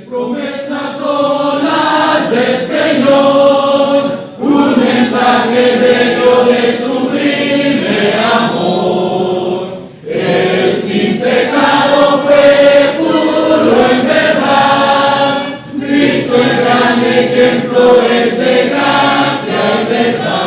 Promesas son las del Señor, un mensaje bello de sublime amor. Él sin pecado fue puro en verdad, Cristo el gran ejemplo es de gracia y verdad.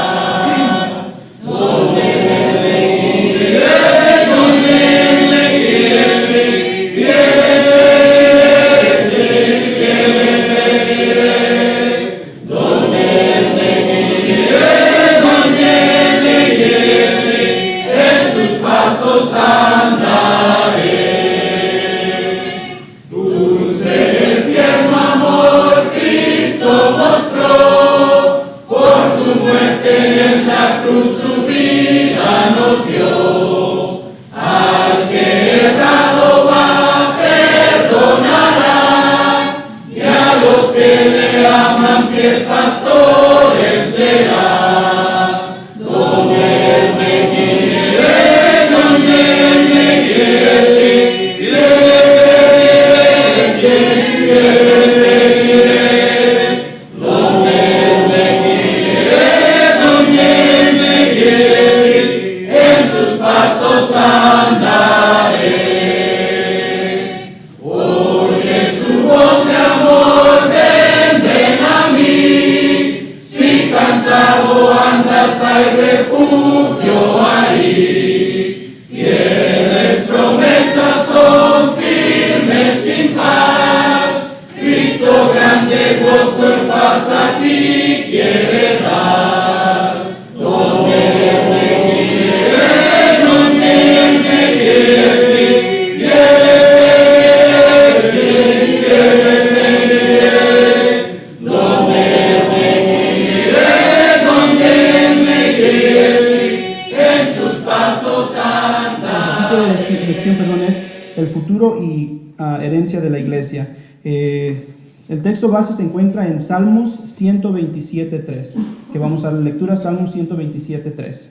El futuro y herencia de la iglesia. El texto base se encuentra en Salmos 127.3, que vamos a la lectura, Salmos 127.3.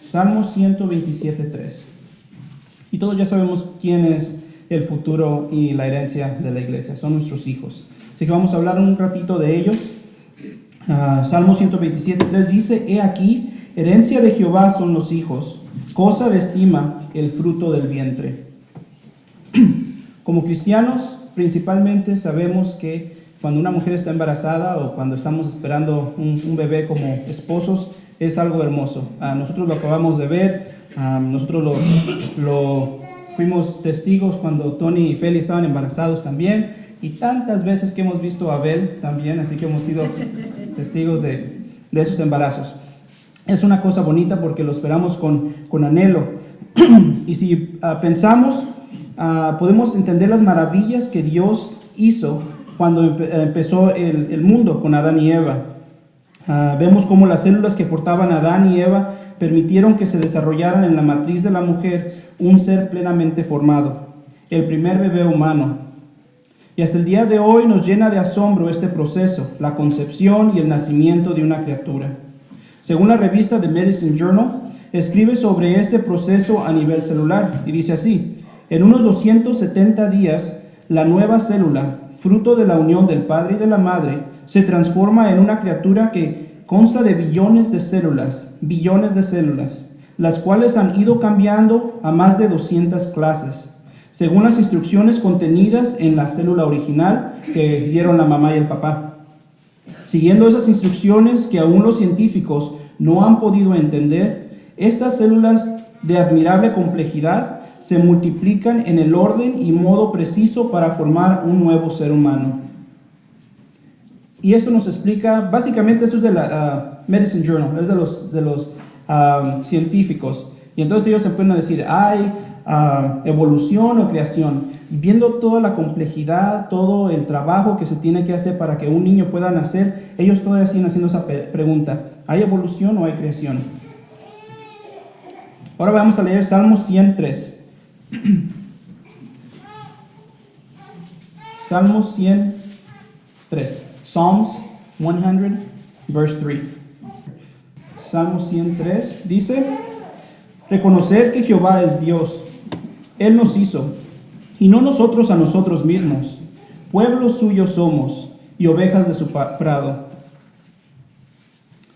Salmos 127.3. Y todos ya sabemos quién es el futuro y la herencia de la iglesia, son nuestros hijos. Así que vamos a hablar un ratito de ellos. Salmo 127.3 dice: He aquí, herencia de Jehová son los hijos, cosa de estima el fruto del vientre. Como cristianos, principalmente sabemos que cuando una mujer está embarazada o cuando estamos esperando un bebé como esposos, es algo hermoso. Nosotros lo acabamos de ver, nosotros lo fuimos testigos cuando Tony y Feli estaban embarazados también. Y tantas veces que hemos visto a Abel también, así que hemos sido testigos de esos embarazos. Es una cosa bonita porque lo esperamos con anhelo. Y si pensamos, podemos entender las maravillas que Dios hizo cuando empezó el mundo con Adán y Eva. Vemos cómo las células que portaban Adán y Eva permitieron que se desarrollaran en la matriz de la mujer un ser plenamente formado, el primer bebé humano. Y hasta el día de hoy nos llena de asombro este proceso, la concepción y el nacimiento de una criatura. Según la revista The Medicine Journal, escribe sobre este proceso a nivel celular y dice así: en unos 270 días, la nueva célula, fruto de la unión del padre y de la madre, se transforma en una criatura que consta de billones de células, las cuales han ido cambiando a más de 200 clases, según las instrucciones contenidas en la célula original que dieron la mamá y el papá. Siguiendo esas instrucciones que aún los científicos no han podido entender, estas células de admirable complejidad se multiplican en el orden y modo preciso para formar un nuevo ser humano. Y esto nos explica, básicamente esto es de la Medicine Journal, es de los científicos. Y entonces ellos se pueden decir, hay evolución o creación. Y viendo toda la complejidad, todo el trabajo que se tiene que hacer para que un niño pueda nacer, ellos todavía siguen haciendo esa pregunta: ¿hay evolución o hay creación? Ahora vamos a leer Salmo 103. Salmo 103. Psalms 100, verse 3. Salmo 103 dice: reconoced que Jehová es Dios. Él nos hizo, y no nosotros a nosotros mismos. Pueblo suyo somos, y ovejas de su prado.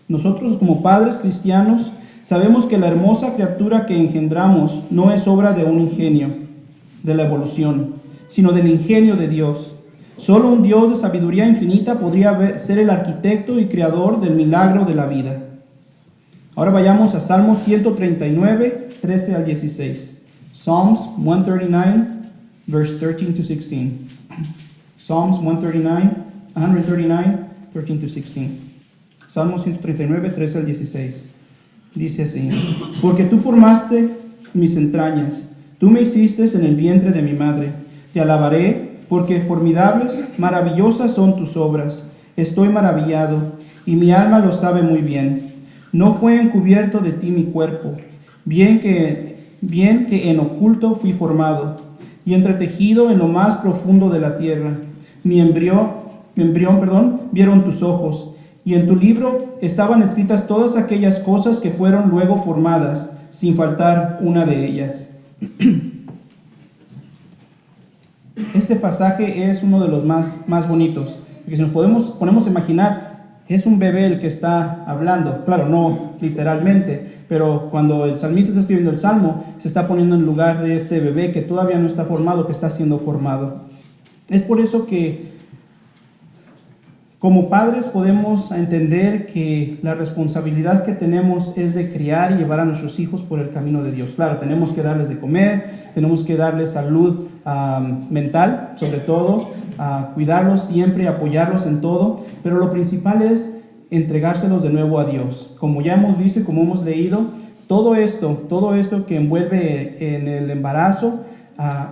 Nosotros, como padres cristianos, sabemos que la hermosa criatura que engendramos no es obra de un ingenio, de la evolución, sino del ingenio de Dios. Solo un Dios de sabiduría infinita podría ser el arquitecto y creador del milagro de la vida. Ahora vayamos a Salmos 139, 13 al 16. Psalms 139, verse 13 to 16. Psalms 139, 13 to 16. Salmos 139, 13 al 16. Dice así: porque tú formaste mis entrañas, tú me hiciste en el vientre de mi madre. Te alabaré, porque formidables, maravillosas son tus obras. Estoy maravillado, y mi alma lo sabe muy bien. No fue encubierto de ti mi cuerpo, bien que en oculto fui formado, y entretejido en lo más profundo de la tierra. Mi embrión, vieron tus ojos, y en tu libro estaban escritas todas aquellas cosas que fueron luego formadas, sin faltar una de ellas. Este pasaje es uno de los más bonitos, porque si nos ponemos a imaginar, es un bebé el que está hablando. Claro, no literalmente, pero cuando el salmista está escribiendo el salmo, se está poniendo en lugar de este bebé que todavía no está formado, que está siendo formado. Es por eso que como padres podemos entender que la responsabilidad que tenemos es de criar y llevar a nuestros hijos por el camino de Dios. Claro, tenemos que darles de comer, tenemos que darles salud mental, sobre todo, cuidarlos siempre, apoyarlos en todo, pero lo principal es entregárselos de nuevo a Dios. Como ya hemos visto y como hemos leído, todo esto que envuelve en el embarazo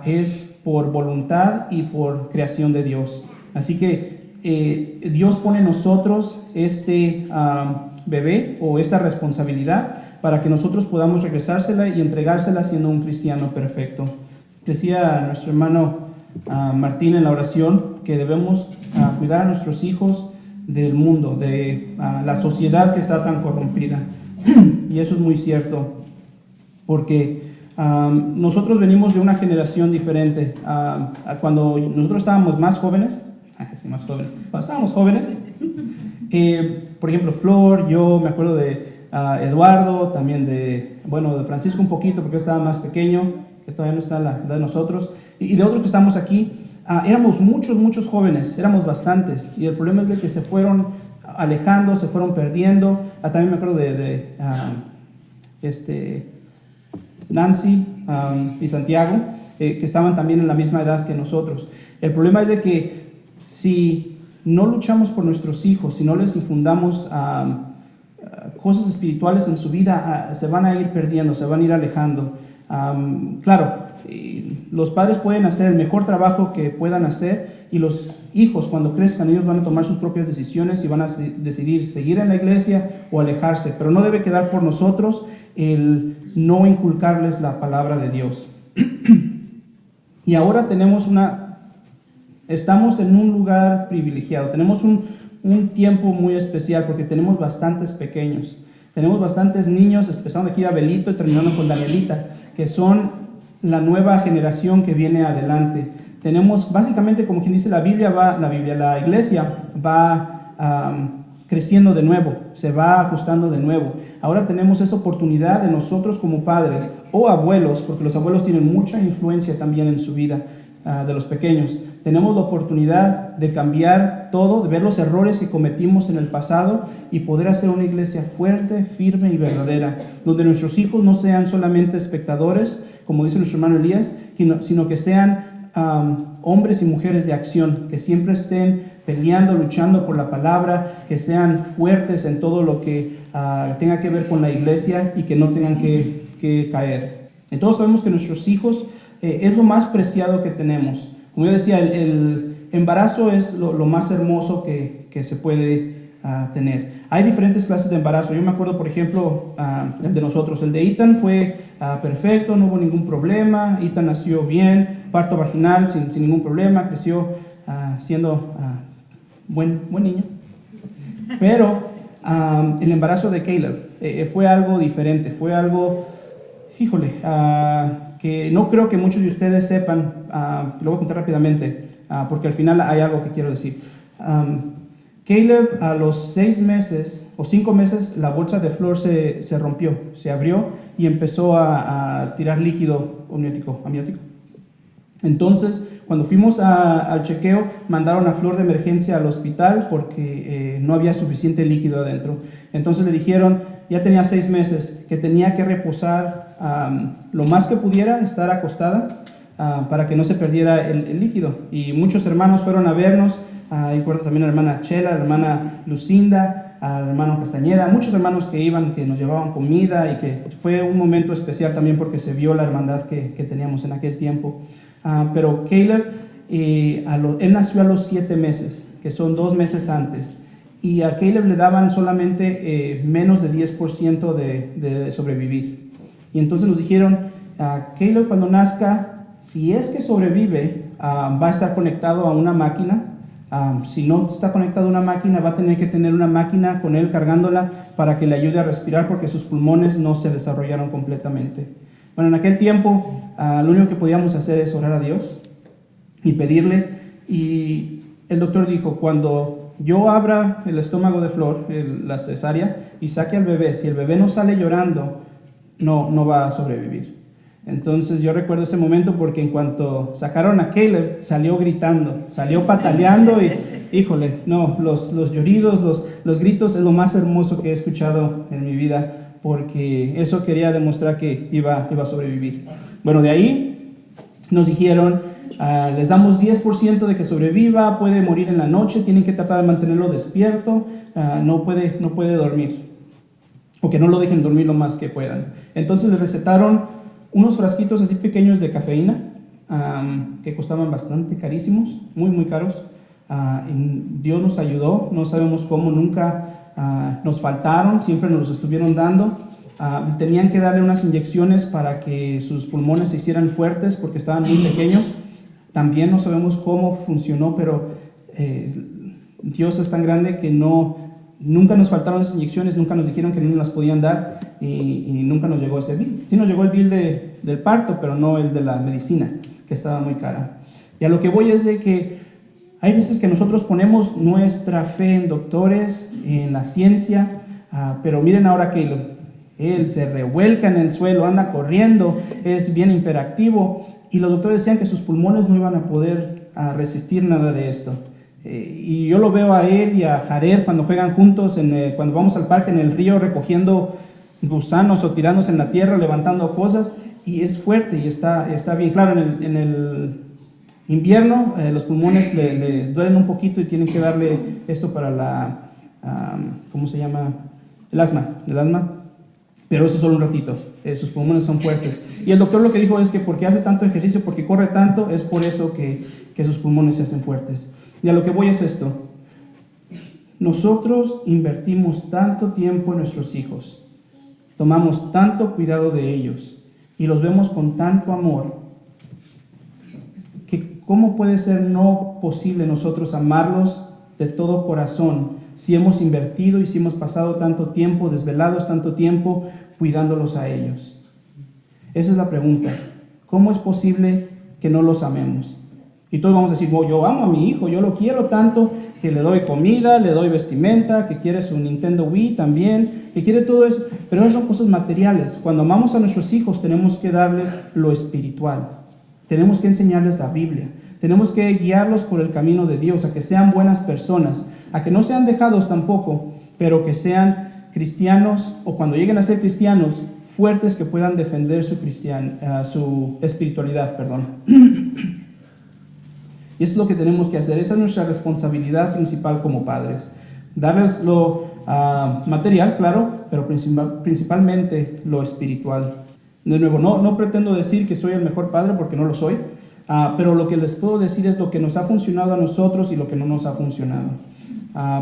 es por voluntad y por creación de Dios. Así que Dios pone en nosotros este bebé o esta responsabilidad para que nosotros podamos regresársela y entregársela siendo un cristiano perfecto. Decía nuestro hermano Martín en la oración que debemos cuidar a nuestros hijos del mundo, de la sociedad que está tan corrompida. Y eso es muy cierto, porque nosotros venimos de una generación diferente. Cuando nosotros estábamos más jóvenes, cuando estábamos jóvenes, por ejemplo, Flor, yo me acuerdo de Eduardo, también de Francisco un poquito, porque yo estaba más pequeño, que todavía no está a la edad de nosotros, y de otros que estamos aquí, éramos muchos jóvenes, éramos bastantes, y el problema es de que se fueron alejando, se fueron perdiendo. También me acuerdo de Nancy y Santiago, que estaban también en la misma edad que nosotros. El problema es de que si no luchamos por nuestros hijos, si no les infundamos cosas espirituales en su vida, se van a ir perdiendo, se van a ir alejando. Claro, los padres pueden hacer el mejor trabajo que puedan hacer, y los hijos, cuando crezcan, ellos van a tomar sus propias decisiones y van a decidir seguir en la iglesia o alejarse, pero no debe quedar por nosotros el no inculcarles la palabra de Dios. Y ahora estamos en un lugar privilegiado, tenemos un tiempo muy especial porque tenemos bastantes pequeños, tenemos bastantes niños, empezando aquí de Abelito y terminando con Danielita, que son la nueva generación que viene adelante. Tenemos básicamente, como quien dice la iglesia va creciendo de nuevo, se va ajustando de nuevo. Ahora tenemos esa oportunidad de nosotros como padres o abuelos, porque los abuelos tienen mucha influencia también en su vida de los pequeños. Tenemos la oportunidad de cambiar todo, de ver los errores que cometimos en el pasado y poder hacer una iglesia fuerte, firme y verdadera, donde nuestros hijos no sean solamente espectadores, como dice nuestro hermano Elías, sino que sean hombres y mujeres de acción, que siempre estén peleando, luchando por la palabra, que sean fuertes en todo lo que tenga que ver con la iglesia y que no tengan que caer. Entonces sabemos que nuestros hijos es lo más preciado que tenemos. Como yo decía, el embarazo es lo más hermoso que se puede tener. Hay diferentes clases de embarazo. Yo me acuerdo, por ejemplo, el de nosotros. El de Ethan fue perfecto, no hubo ningún problema. Ethan nació bien, parto vaginal sin ningún problema, creció siendo buen niño. Pero el embarazo de Caleb fue algo diferente, fue algo, híjole, que no creo que muchos de ustedes sepan. Lo voy a contar rápidamente, porque al final hay algo que quiero decir. Caleb, a los 6 meses o 5 meses, la bolsa de flor se rompió, se abrió y empezó a tirar líquido amniótico. Entonces, cuando fuimos al chequeo, mandaron a Flor de emergencia al hospital porque no había suficiente líquido adentro. Entonces le dijeron, ya tenía 6 meses, que tenía que reposar lo más que pudiera, estar acostada para que no se perdiera el líquido. Y muchos hermanos fueron a vernos. Recuerdo también a la hermana Chela, a la hermana Lucinda, al hermano Castañeda, muchos hermanos que iban, que nos llevaban comida, y que fue un momento especial también porque se vio la hermandad que teníamos en aquel tiempo. Pero Caleb, él nació a los 7 meses, que son 2 meses antes, y a Caleb le daban solamente menos de 10% de sobrevivir. Y entonces nos dijeron, Caleb cuando nazca, si es que sobrevive, va a estar conectado a una máquina. Si no está conectado a una máquina, va a tener que tener una máquina con él cargándola para que le ayude a respirar, porque sus pulmones no se desarrollaron completamente. Bueno, en aquel tiempo lo único que podíamos hacer es orar a Dios y pedirle, y el doctor dijo, cuando yo abra el estómago de Flor, la cesárea, y saque al bebé, si el bebé no sale llorando, no va a sobrevivir. Entonces yo recuerdo ese momento porque en cuanto sacaron a Caleb, salió gritando, salió pataleando y, híjole, no, los lloridos, los gritos es lo más hermoso que he escuchado en mi vida, porque eso quería demostrar que iba a sobrevivir. Bueno, de ahí nos dijeron, les damos 10% de que sobreviva, puede morir en la noche, tienen que tratar de mantenerlo despierto, no puede dormir, o que no lo dejen dormir lo más que puedan. Entonces les recetaron unos frasquitos así pequeños de cafeína, que costaban bastante carísimos, muy caros. Dios nos ayudó, no sabemos cómo, nunca nos faltaron, siempre nos los estuvieron dando. Tenían que darle unas inyecciones para que sus pulmones se hicieran fuertes porque estaban muy pequeños. También no sabemos cómo funcionó, pero Dios es tan grande que nunca nos faltaron esas inyecciones, nunca nos dijeron que no nos las podían dar, y nunca nos llegó ese bill. Sí nos llegó el bill del parto, pero no el de la medicina, que estaba muy cara. Y a lo que voy es de que hay veces que nosotros ponemos nuestra fe en doctores, en la ciencia, pero miren ahora que él se revuelca en el suelo, anda corriendo, es bien hiperactivo, y los doctores decían que sus pulmones no iban a poder resistir nada de esto. Y yo lo veo a él y a Jared cuando juegan juntos, cuando vamos al parque en el río recogiendo gusanos o tirándose en la tierra, levantando cosas, y es fuerte y está bien. Claro, en el invierno los pulmones le duelen un poquito y tienen que darle esto para ¿cómo se llama? El asma, pero eso es solo un ratito. Sus pulmones son fuertes. Y el doctor lo que dijo es que porque hace tanto ejercicio, porque corre tanto, es por eso que sus pulmones se hacen fuertes. Y a lo que voy es esto. Nosotros invertimos tanto tiempo en nuestros hijos, tomamos tanto cuidado de ellos y los vemos con tanto amor, que ¿cómo puede ser no posible nosotros amarlos de todo corazón si hemos invertido y si hemos pasado tanto tiempo, desvelados tanto tiempo, cuidándolos a ellos? Esa es la pregunta. ¿Cómo es posible que no los amemos? Y todos vamos a decir, yo amo a mi hijo, yo lo quiero tanto, que le doy comida, le doy vestimenta, que quiere su Nintendo Wii también, que quiere todo eso. Pero esas son cosas materiales. Cuando amamos a nuestros hijos tenemos que darles lo espiritual. Tenemos que enseñarles la Biblia. Tenemos que guiarlos por el camino de Dios, a que sean buenas personas, a que no sean dejados tampoco, pero que sean cristianos, o cuando lleguen a ser cristianos, fuertes, que puedan defender su espiritualidad. Y eso es lo que tenemos que hacer. Esa es nuestra responsabilidad principal como padres. Darles lo material, claro, pero principalmente lo espiritual. De nuevo, no pretendo decir que soy el mejor padre, porque no lo soy, pero lo que les puedo decir es lo que nos ha funcionado a nosotros y lo que no nos ha funcionado.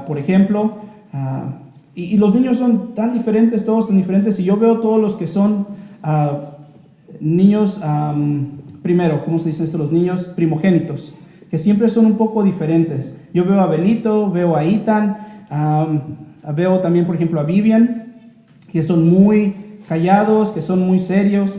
Por ejemplo, y los niños son tan diferentes, todos tan diferentes, y yo veo todos los que son niños, primero, ¿cómo se dice esto? Los niños primogénitos, que siempre son un poco diferentes. Yo veo a Belito, veo a Ethan, Veo también, por ejemplo, a Vivian, que son muy callados, que son muy serios.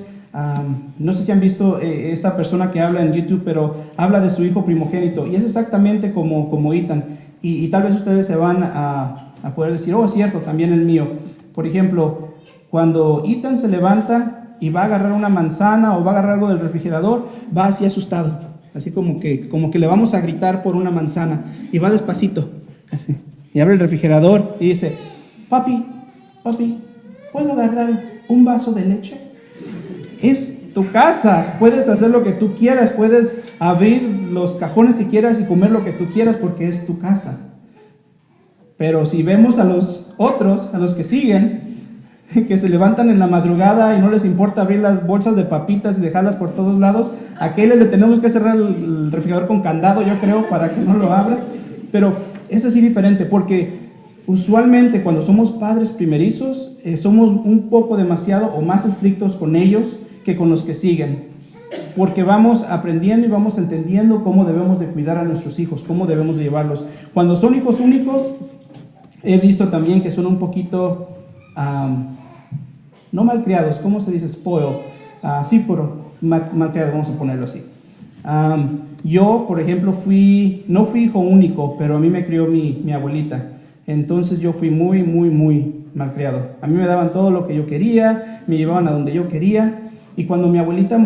No sé si han visto esta persona que habla en YouTube, pero habla de su hijo primogénito, y es exactamente como Ethan. Y tal vez ustedes se van a poder decir, oh, es cierto, también el mío. Por ejemplo, cuando Ethan se levanta y va a agarrar una manzana o va a agarrar algo del refrigerador, va así asustado, así como que le vamos a gritar por una manzana, y va despacito, así, y abre el refrigerador y dice, papi, ¿puedo agarrar un vaso de leche? Es tu casa, puedes hacer lo que tú quieras, puedes abrir los cajones si quieras y comer lo que tú quieras porque es tu casa. Pero si vemos a los otros, a los que siguen, que se levantan en la madrugada y no les importa abrir las bolsas de papitas y dejarlas por todos lados, a aquel le tenemos que cerrar el refrigerador con candado, yo creo, para que no lo abra. Pero es así diferente, porque usualmente cuando somos padres primerizos, somos un poco demasiado o más estrictos con ellos que con los que siguen, porque vamos aprendiendo y vamos entendiendo cómo debemos de cuidar a nuestros hijos, cómo debemos de llevarlos. Cuando son hijos únicos, he visto también que son un poquito, no malcriados, ¿cómo se dice? Spoiled. Sí, pero malcriados, vamos a ponerlo así. Yo, por ejemplo, no fui hijo único, pero a mí me crió mi abuelita. Entonces yo fui muy malcriado. A mí me daban todo lo que yo quería, me llevaban a donde yo quería. Y cuando mi abuelita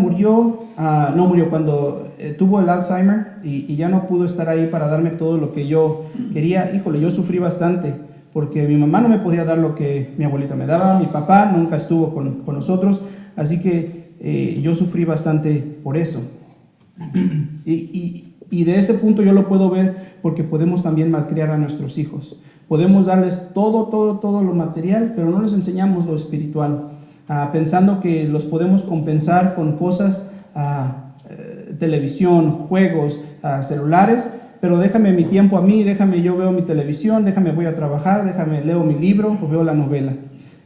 cuando tuvo el Alzheimer y ya no pudo estar ahí para darme todo lo que yo quería, híjole, yo sufrí bastante, porque mi mamá no me podía dar lo que mi abuelita me daba, mi papá nunca estuvo con nosotros, así que yo sufrí bastante por eso. Y de ese punto yo lo puedo ver porque podemos también malcriar a nuestros hijos. Podemos darles todo lo material, pero no les enseñamos lo espiritual. Pensando que los podemos compensar con cosas, televisión, juegos, celulares, pero déjame mi tiempo a mí, yo veo mi televisión, voy a trabajar, leo mi libro o veo la novela.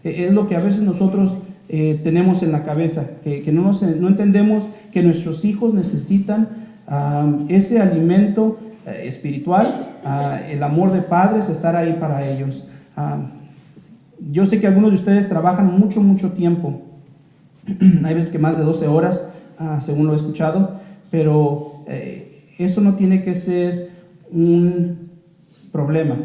Es lo que a veces nosotros tenemos en la cabeza, que no entendemos que nuestros hijos necesitan ese alimento espiritual, el amor de padres, estar ahí para ellos. Yo sé que algunos de ustedes trabajan mucho tiempo. Hay veces que más de 12 horas, según lo he escuchado, pero eso no tiene que ser un problema.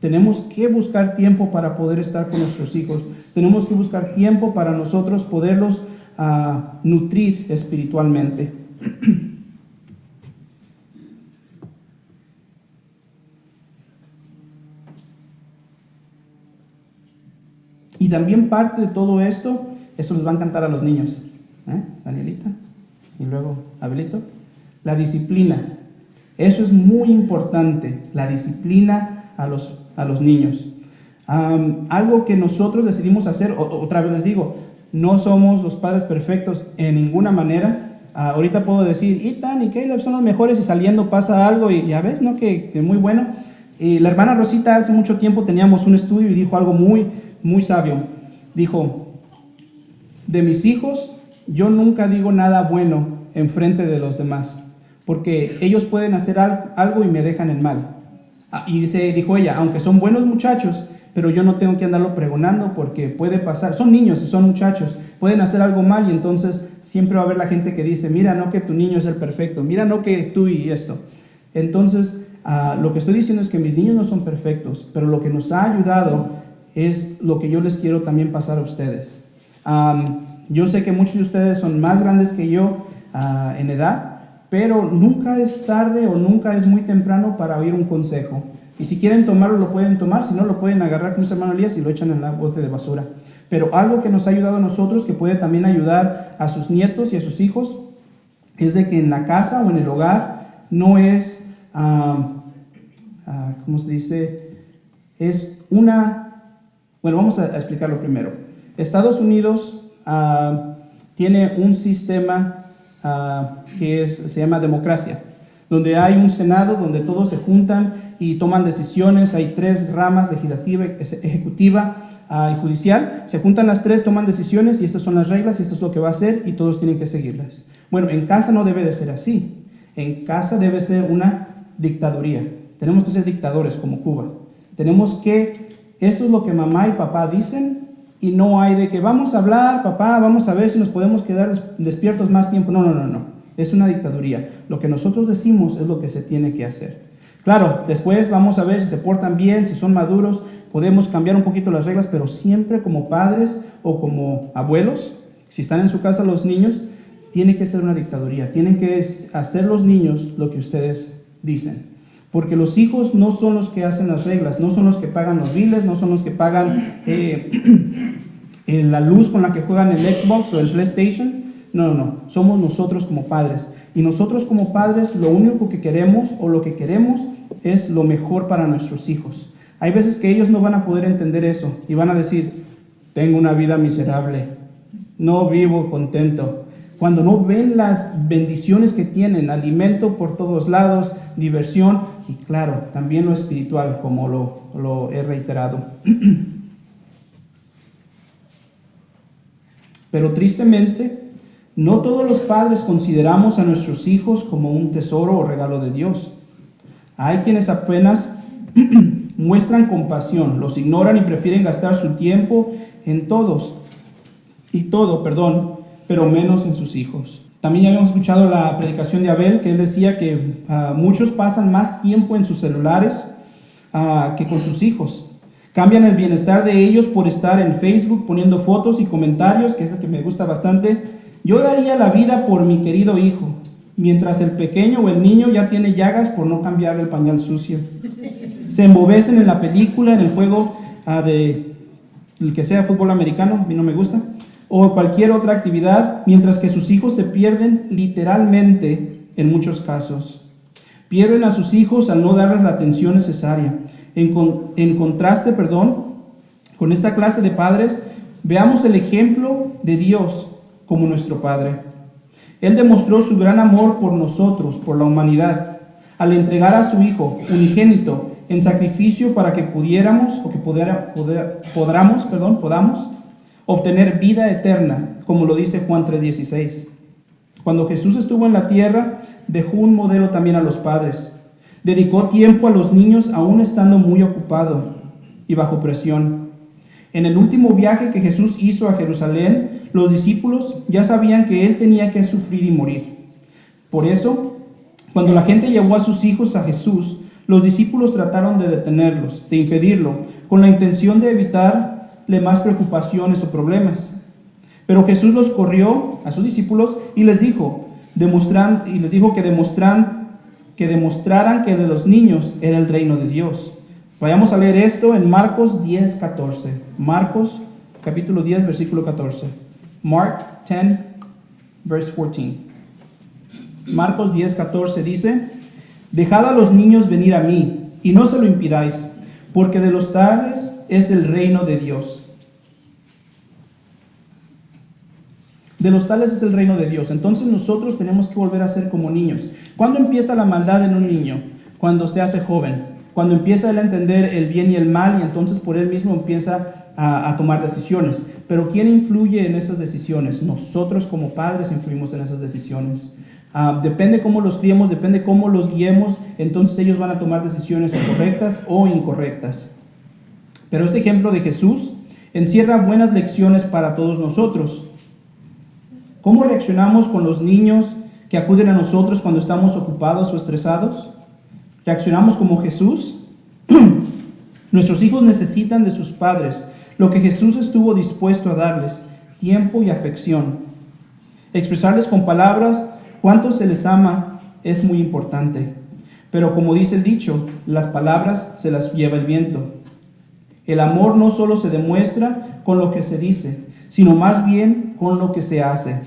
Tenemos que buscar tiempo para poder estar con nuestros hijos. Tenemos que buscar tiempo para nosotros poderlos nutrir espiritualmente. Y también parte de todo esto les va a encantar a los niños, Danielita, y luego Abelito, la disciplina. Eso es muy importante, la disciplina a los niños. Algo que nosotros decidimos hacer, otra vez les digo, no somos los padres perfectos en ninguna manera. Ahorita puedo decir, Ethan y Caleb son los mejores, y saliendo pasa algo y ya ves, ¿no? Que muy bueno. Y la hermana Rosita hace mucho tiempo teníamos un estudio y dijo algo muy sabio. Dijo, de mis hijos yo nunca digo nada bueno enfrente de los demás, porque ellos pueden hacer algo y me dejan en mal. Y dijo ella, aunque son buenos muchachos, pero yo no tengo que andarlo pregonando porque puede pasar, son niños y son muchachos, pueden hacer algo mal y entonces siempre va a haber la gente que dice, mira, no que tu niño es el perfecto, mira, no que tú y esto. Entonces, lo que estoy diciendo es que mis niños no son perfectos, pero lo que nos ha ayudado es lo que yo les quiero también pasar a ustedes. Yo sé que muchos de ustedes son más grandes que yo en edad, pero nunca es tarde o nunca es muy temprano para oír un consejo. Y si quieren tomarlo, lo pueden tomar, si no, lo pueden agarrar con su hermano Elías y lo echan en la bote de basura. Pero algo que nos ha ayudado a nosotros, que puede también ayudar a sus nietos y a sus hijos, es de que en la casa o en el hogar no es, ¿cómo se dice? Es bueno, vamos a explicarlo primero. Estados Unidos tiene un sistema que se llama democracia, donde hay un senado donde todos se juntan y toman decisiones. Hay 3 ramas, legislativa, ejecutiva y judicial. Se juntan las 3, toman decisiones y estas son las reglas y esto es lo que va a hacer y todos tienen que seguirlas. Bueno, en casa no debe de ser así. En casa debe ser una dictaduría. Tenemos que ser dictadores como Cuba. Tenemos que Esto es lo que mamá y papá dicen y no hay de que vamos a hablar, papá, vamos a ver si nos podemos quedar despiertos más tiempo. No. Es una dictaduría. Lo que nosotros decimos es lo que se tiene que hacer. Claro, después vamos a ver si se portan bien, si son maduros, podemos cambiar un poquito las reglas, pero siempre como padres o como abuelos, si están en su casa los niños, tiene que ser una dictaduría. Tienen que hacer los niños lo que ustedes dicen. Porque los hijos no son los que hacen las reglas, no son los que pagan los biles, no son los que pagan la luz con la que juegan el Xbox o el PlayStation. No. Somos nosotros como padres. Y nosotros como padres lo único que queremos o lo que queremos es lo mejor para nuestros hijos. Hay veces que ellos no van a poder entender eso y van a decir, tengo una vida miserable, no vivo contento. Cuando no ven las bendiciones que tienen, alimento por todos lados, diversión y claro, también lo espiritual, como lo he reiterado. Pero tristemente, no todos los padres consideramos a nuestros hijos como un tesoro o regalo de Dios. Hay quienes apenas muestran compasión, los ignoran y prefieren gastar su tiempo en todo, pero menos en sus hijos. También ya habíamos escuchado la predicación de Abel, que él decía que muchos pasan más tiempo en sus celulares que con sus hijos. Cambian el bienestar de ellos por estar en Facebook poniendo fotos y comentarios, que es el que me gusta bastante. Yo daría la vida por mi querido hijo, mientras el pequeño o el niño ya tiene llagas por no cambiarle el pañal sucio. Se embobecen en la película, en el juego el que sea fútbol americano, a mí no me gusta, o cualquier otra actividad, mientras que sus hijos se pierden literalmente en muchos casos. Pierden a sus hijos al no darles la atención necesaria. En contraste, con esta clase de padres, veamos el ejemplo de Dios como nuestro Padre. Él demostró su gran amor por nosotros, por la humanidad, al entregar a su Hijo unigénito en sacrificio para que podamos obtener vida eterna, como lo dice Juan 3:16. Cuando Jesús estuvo en la tierra, dejó un modelo también a los padres. Dedicó tiempo a los niños aún estando muy ocupado y bajo presión. En el último viaje que Jesús hizo a Jerusalén, los discípulos ya sabían que Él tenía que sufrir y morir. Por eso, cuando la gente llevó a sus hijos a Jesús, los discípulos trataron de detenerlos, de impedirlo, con la intención de evitarle más preocupaciones o problemas. Pero Jesús los corrió a sus discípulos y les dijo que demostraran que de los niños era el reino de Dios. Vayamos a leer esto en Marcos 10:14. Marcos capítulo 10, versículo 14. Mark 10, verse 14. Marcos 10:14 dice, dejad a los niños venir a mí, y no se lo impidáis, porque de los tales es el reino de Dios. De los tales es el reino de Dios. Entonces nosotros tenemos que volver a ser como niños. ¿Cuándo empieza la maldad en un niño? Cuando se hace joven. Cuando empieza él a entender el bien y el mal y entonces por él mismo empieza a tomar decisiones. Pero ¿quién influye en esas decisiones? Nosotros como padres influimos en esas decisiones. Depende cómo los criemos, depende cómo los guiemos, entonces ellos van a tomar decisiones correctas o incorrectas. Pero este ejemplo de Jesús encierra buenas lecciones para todos nosotros. ¿Cómo reaccionamos con los niños que acuden a nosotros cuando estamos ocupados o estresados? ¿Reaccionamos como Jesús? Nuestros hijos necesitan de sus padres lo que Jesús estuvo dispuesto a darles, tiempo y afección. Expresarles con palabras cuánto se les ama es muy importante. Pero como dice el dicho, las palabras se las lleva el viento. El amor no solo se demuestra con lo que se dice, sino más bien con lo que se hace.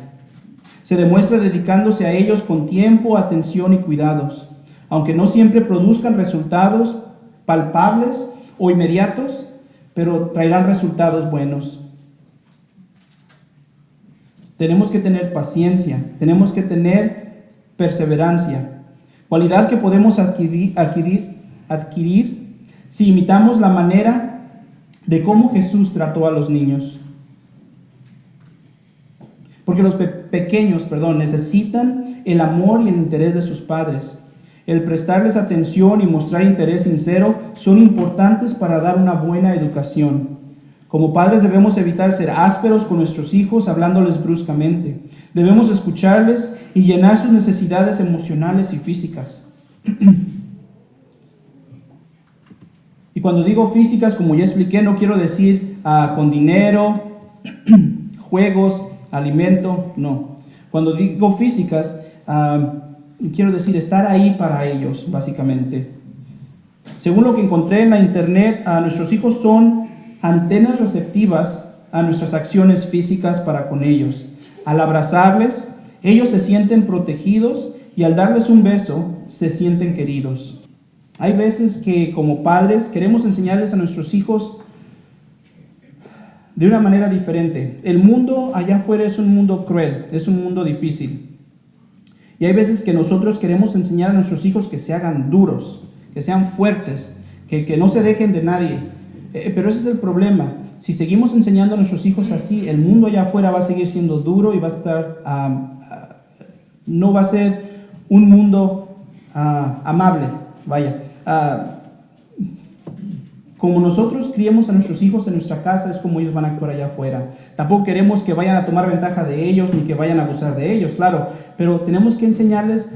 Se demuestra dedicándose a ellos con tiempo, atención y cuidados. Aunque no siempre produzcan resultados palpables o inmediatos, pero traerán resultados buenos. Tenemos que tener paciencia, tenemos que tener perseverancia, cualidad que podemos adquirir si imitamos la manera de cómo Jesús trató a los niños. Porque los pequeños necesitan el amor y el interés de sus padres. el prestarles atención y mostrar interés sincero son importantes para dar una buena educación. Como padres debemos evitar ser ásperos con nuestros hijos hablándoles bruscamente. Debemos escucharles y llenar sus necesidades emocionales y físicas. Y cuando digo físicas, como ya expliqué, no quiero decir con dinero, juegos, alimento, no. Cuando digo físicas, quiero decir estar ahí para ellos, básicamente. Según lo que encontré en la internet, nuestros hijos son antenas receptivas a nuestras acciones físicas para con ellos. Al abrazarles, ellos se sienten protegidos y al darles un beso, se sienten queridos. Hay veces que como padres queremos enseñarles a nuestros hijos de una manera diferente. El mundo allá afuera es un mundo cruel, es un mundo difícil. Y hay veces que nosotros queremos enseñar a nuestros hijos que se hagan duros, que sean fuertes, que no se dejen de nadie. Pero ese es el problema. Si seguimos enseñando a nuestros hijos así, el mundo allá afuera va a seguir siendo duro y va a estar, no va a ser un mundo amable. Vaya. Como nosotros criemos a nuestros hijos en nuestra casa, es como ellos van a actuar allá afuera. Tampoco queremos que vayan a tomar ventaja de ellos ni que vayan a abusar de ellos, claro. Pero tenemos que enseñarles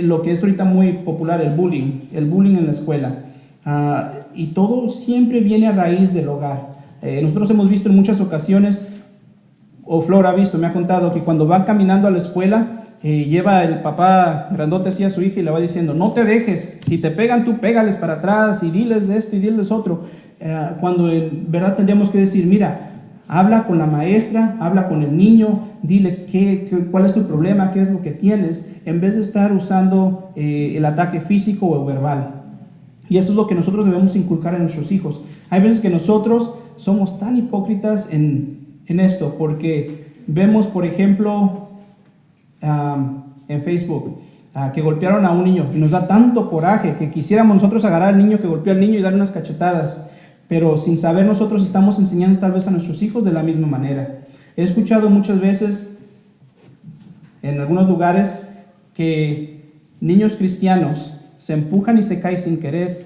lo que es ahorita muy popular, el bullying en la escuela. Y todo siempre viene a raíz del hogar. Nosotros hemos visto en muchas ocasiones, o Flor ha visto, me ha contado que cuando van caminando a la escuela, lleva el papá grandote así a su hija y le va diciendo, no te dejes, si te pegan tú pégales para atrás y diles de esto y diles otro. Cuando en verdad tendríamos que decir, mira, habla con la maestra, habla con el niño, dile cuál es tu problema, qué es lo que tienes, en vez de estar usando el ataque físico o verbal. Y eso es lo que nosotros debemos inculcar a nuestros hijos. Hay veces que nosotros somos tan hipócritas en esto, porque vemos, por ejemplo, en Facebook, que golpearon a un niño y nos da tanto coraje que quisiéramos nosotros agarrar al niño que golpeó al niño y darle unas cachetadas, pero sin saber nosotros estamos enseñando tal vez a nuestros hijos de la misma manera. He escuchado muchas veces en algunos lugares que niños cristianos se empujan y se caen sin querer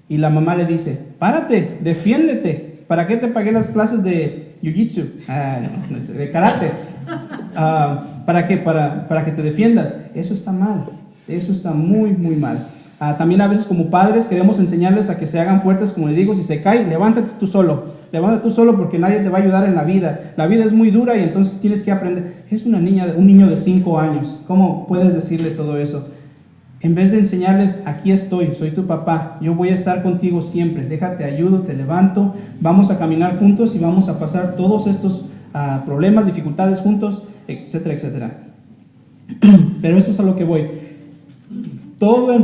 y la mamá le dice, párate, defiéndete, ¿para qué te pagué las clases de jiu-jitsu? De karate. ¿Para qué? Para que te defiendas. Eso está mal, eso está muy, muy mal. También a veces como padres queremos enseñarles a que se hagan fuertes, como le digo, si se cae, levántate tú solo porque nadie te va a ayudar en la vida. La vida es muy dura y entonces tienes que aprender. Es un niño de 5 años, ¿cómo puedes decirle todo eso? En vez de enseñarles, aquí estoy, soy tu papá, yo voy a estar contigo siempre, déjate ayudo, te levanto, vamos a caminar juntos y vamos a pasar todos estos problemas, dificultades juntos, etcétera, etcétera. Pero eso es a lo que voy. Todo el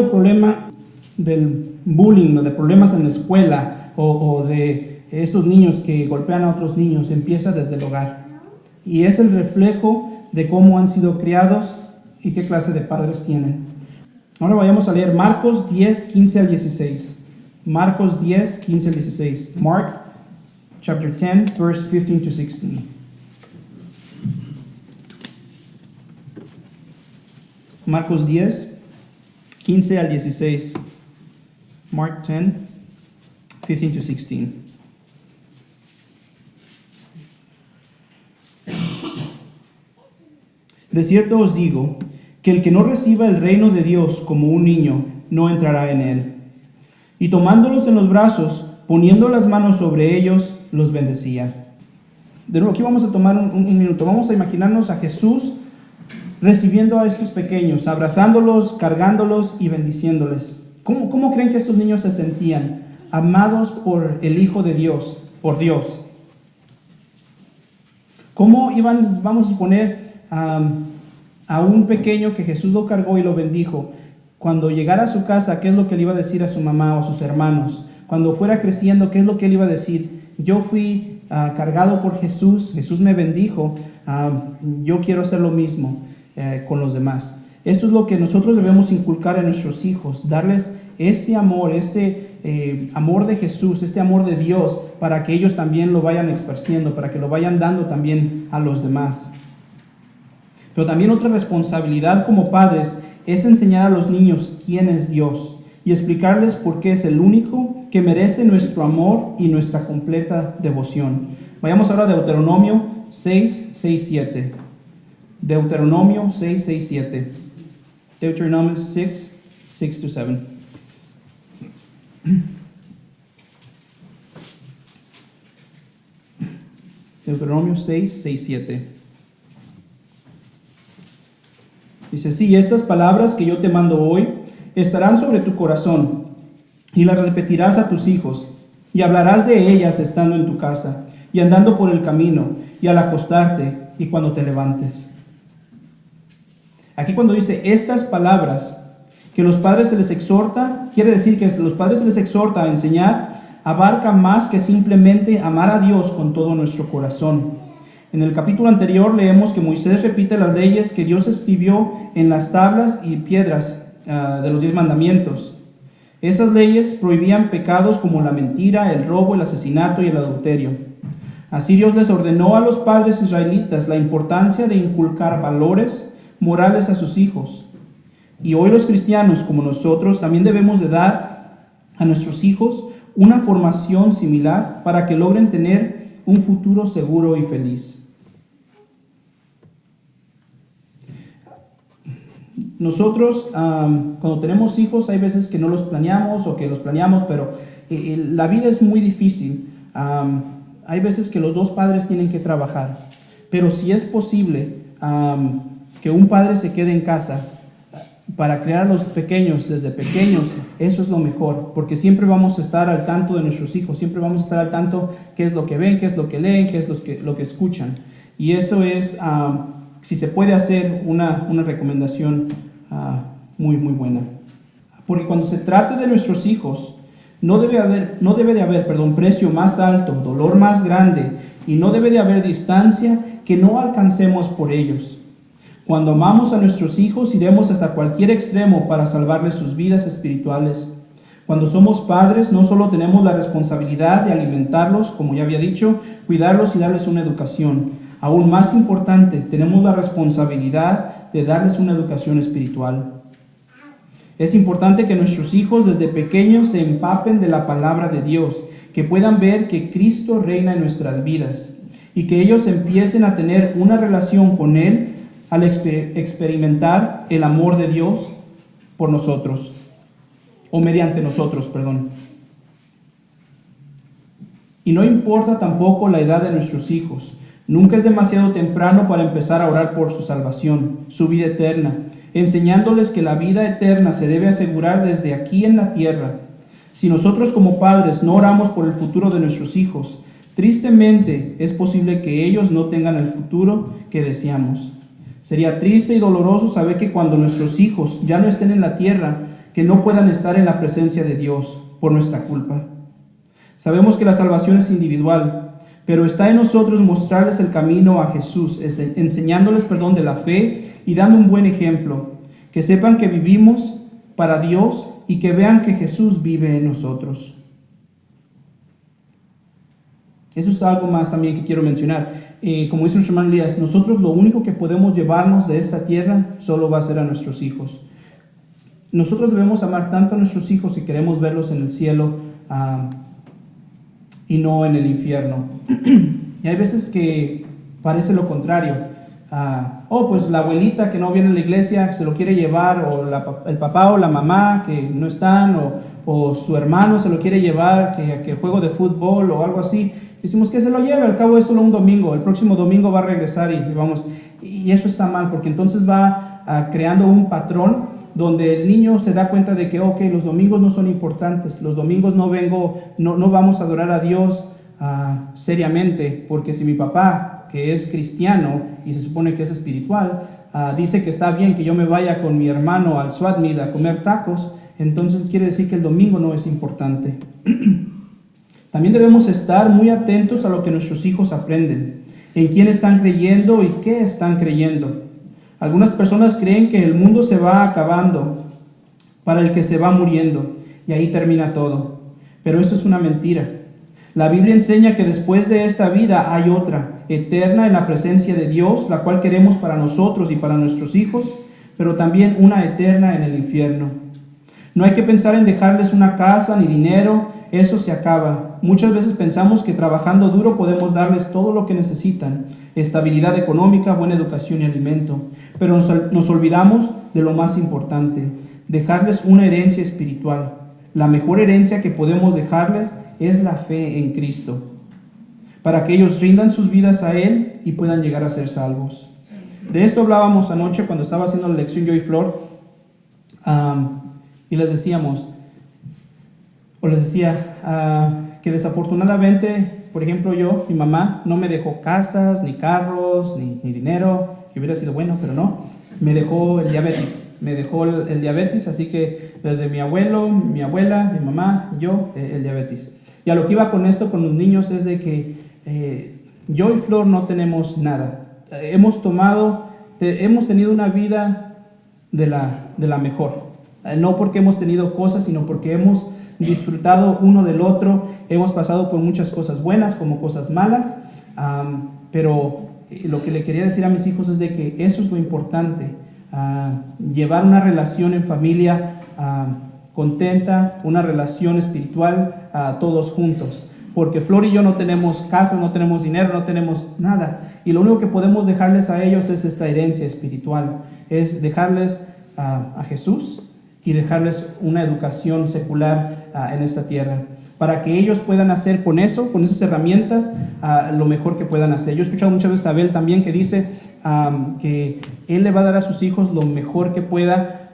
problema del bullying, de problemas en la escuela o de estos niños que golpean a otros niños, empieza desde el hogar. Y es el reflejo de cómo han sido criados y qué clase de padres tienen. Ahora vayamos a leer Marcos 10, 15 al 16. Marcos 10, 15 al 16. Mark chapter 10, verse 15 to 16. Marcos 10, 15 al 16. Mark 10, 15 to 16. De cierto os digo que el que no reciba el reino de Dios como un niño, no entrará en él. Y tomándolos en los brazos, poniendo las manos sobre ellos, los bendecía. De nuevo, aquí vamos a tomar un minuto. Vamos a imaginarnos a Jesús recibiendo a estos pequeños, abrazándolos, cargándolos y bendiciéndoles. ¿Cómo creen que estos niños se sentían? Amados por el Hijo de Dios, por Dios. ¿Cómo iban, vamos a suponer, a un pequeño que Jesús lo cargó y lo bendijo? Cuando llegara a su casa, ¿qué es lo que le iba a decir a su mamá o a sus hermanos? Cuando fuera creciendo, ¿qué es lo que él iba a decir? Yo fui cargado por Jesús, Jesús me bendijo, yo quiero hacer lo mismo con los demás. Esto es lo que nosotros debemos inculcar a nuestros hijos, darles este amor de Jesús, este amor de Dios, para que ellos también lo vayan esparciendo, para que lo vayan dando también a los demás. Pero también otra responsabilidad como padres es enseñar a los niños quién es Dios y explicarles por qué es el único que merece nuestro amor y nuestra completa devoción. Vayamos ahora a Deuteronomio 6, 6, 7. Deuteronomio 6, 6, 7. Deuteronomio 6, 6 to 7. Deuteronomio 6, 6, 7. Dice, sí, estas palabras que yo te mando hoy estarán sobre tu corazón y las repetirás a tus hijos y hablarás de ellas estando en tu casa y andando por el camino y al acostarte y cuando te levantes. Aquí cuando dice estas palabras que los padres se les exhorta, quiere decir que los padres se les exhorta a enseñar, abarca más que simplemente amar a Dios con todo nuestro corazón. En el capítulo anterior leemos que Moisés repite las leyes que Dios escribió en las tablas y piedras de los 10 mandamientos. Esas leyes prohibían pecados como la mentira, el robo, el asesinato y el adulterio. Así Dios les ordenó a los padres israelitas la importancia de inculcar valores morales a sus hijos. Y hoy los cristianos, como nosotros, también debemos de dar a nuestros hijos una formación similar para que logren tener un futuro seguro y feliz. Nosotros, cuando tenemos hijos, hay veces que no los planeamos o que los planeamos, pero la vida es muy difícil. Hay veces que los dos padres tienen que trabajar, pero si es posible que un padre se quede en casa para criar a los pequeños desde pequeños, eso es lo mejor, porque siempre vamos a estar al tanto de nuestros hijos, siempre vamos a estar al tanto qué es lo que ven, qué es lo que leen, qué es lo que escuchan. Y eso es, si se puede hacer, una recomendación muy, muy buena. Porque cuando se trate de nuestros hijos, no debe de haber precio más alto, dolor más grande, y no debe de haber distancia que no alcancemos por ellos. Cuando amamos a nuestros hijos, iremos hasta cualquier extremo para salvarles sus vidas espirituales. Cuando somos padres, no solo tenemos la responsabilidad de alimentarlos, como ya había dicho, cuidarlos y darles una educación. Aún más importante, tenemos la responsabilidad de darles una educación espiritual. Es importante que nuestros hijos desde pequeños se empapen de la palabra de Dios, que puedan ver que Cristo reina en nuestras vidas y que ellos empiecen a tener una relación con Él al experimentar el amor de Dios por nosotros, o mediante nosotros, perdón. Y no importa tampoco la edad de nuestros hijos. Nunca es demasiado temprano para empezar a orar por su salvación, su vida eterna, enseñándoles que la vida eterna se debe asegurar desde aquí en la tierra. Si nosotros como padres no oramos por el futuro de nuestros hijos, tristemente es posible que ellos no tengan el futuro que deseamos. Sería triste y doloroso saber que cuando nuestros hijos ya no estén en la tierra, que no puedan estar en la presencia de Dios por nuestra culpa. Sabemos que la salvación es individual, pero está en nosotros mostrarles el camino a Jesús, enseñándoles de la fe y dando un buen ejemplo, que sepan que vivimos para Dios y que vean que Jesús vive en nosotros. Eso es algo más también que quiero mencionar. Como dice nuestro hermano Elías, nosotros lo único que podemos llevarnos de esta tierra solo va a ser a nuestros hijos. Nosotros debemos amar tanto a nuestros hijos si queremos verlos en el cielo y no en el infierno. Y hay veces que parece lo contrario. Pues la abuelita que no viene a la iglesia se lo quiere llevar, o el papá o la mamá que no están, o su hermano se lo quiere llevar que el juego de fútbol o algo así. Decimos que se lo lleve, al cabo es solo un domingo, el próximo domingo va a regresar y eso está mal, porque entonces va creando un patrón donde el niño se da cuenta de que los domingos no son importantes, los domingos no vamos a adorar a Dios seriamente, porque si mi papá, que es cristiano y se supone que es espiritual, dice que está bien que yo me vaya con mi hermano al Swat Meet a comer tacos, entonces quiere decir que el domingo no es importante. También debemos estar muy atentos a lo que nuestros hijos aprenden, en quién están creyendo y qué están creyendo. Algunas personas creen que el mundo se va acabando para el que se va muriendo y ahí termina todo. Pero eso es una mentira. La Biblia enseña que después de esta vida hay otra, eterna en la presencia de Dios, la cual queremos para nosotros y para nuestros hijos, pero también una eterna en el infierno. No hay que pensar en dejarles una casa ni dinero, eso se acaba. Muchas veces pensamos que trabajando duro podemos darles todo lo que necesitan, estabilidad económica, buena educación y alimento, pero nos olvidamos de lo más importante, dejarles una herencia espiritual. La mejor herencia que podemos dejarles es la fe en Cristo, para que ellos rindan sus vidas a Él y puedan llegar a ser salvos. De esto hablábamos anoche cuando estaba haciendo la lección yo y Flor, y les decía que desafortunadamente, por ejemplo, mi mamá no me dejó casas, ni carros, ni dinero, que hubiera sido bueno, pero no. Me dejó el diabetes, así que desde mi abuelo, mi abuela, mi mamá, yo, el diabetes. Y a lo que iba con esto, con los niños, es de que yo y Flor no tenemos nada. Hemos tenido una vida de la mejor. No porque hemos tenido cosas, sino porque hemos disfrutado uno del otro. Hemos pasado por muchas cosas buenas como cosas malas, pero lo que le quería decir a mis hijos es de que eso es lo importante, llevar una relación en familia contenta, una relación espiritual todos juntos. Porque Flor y yo no tenemos casas, no tenemos dinero, no tenemos nada. Y lo único que podemos dejarles a ellos es esta herencia espiritual. Es dejarles a Jesús y dejarles una educación secular en esta tierra, para que ellos puedan hacer con eso, con esas herramientas, lo mejor que puedan hacer. Yo he escuchado muchas veces a Abel también que dice que él le va a dar a sus hijos lo mejor que pueda,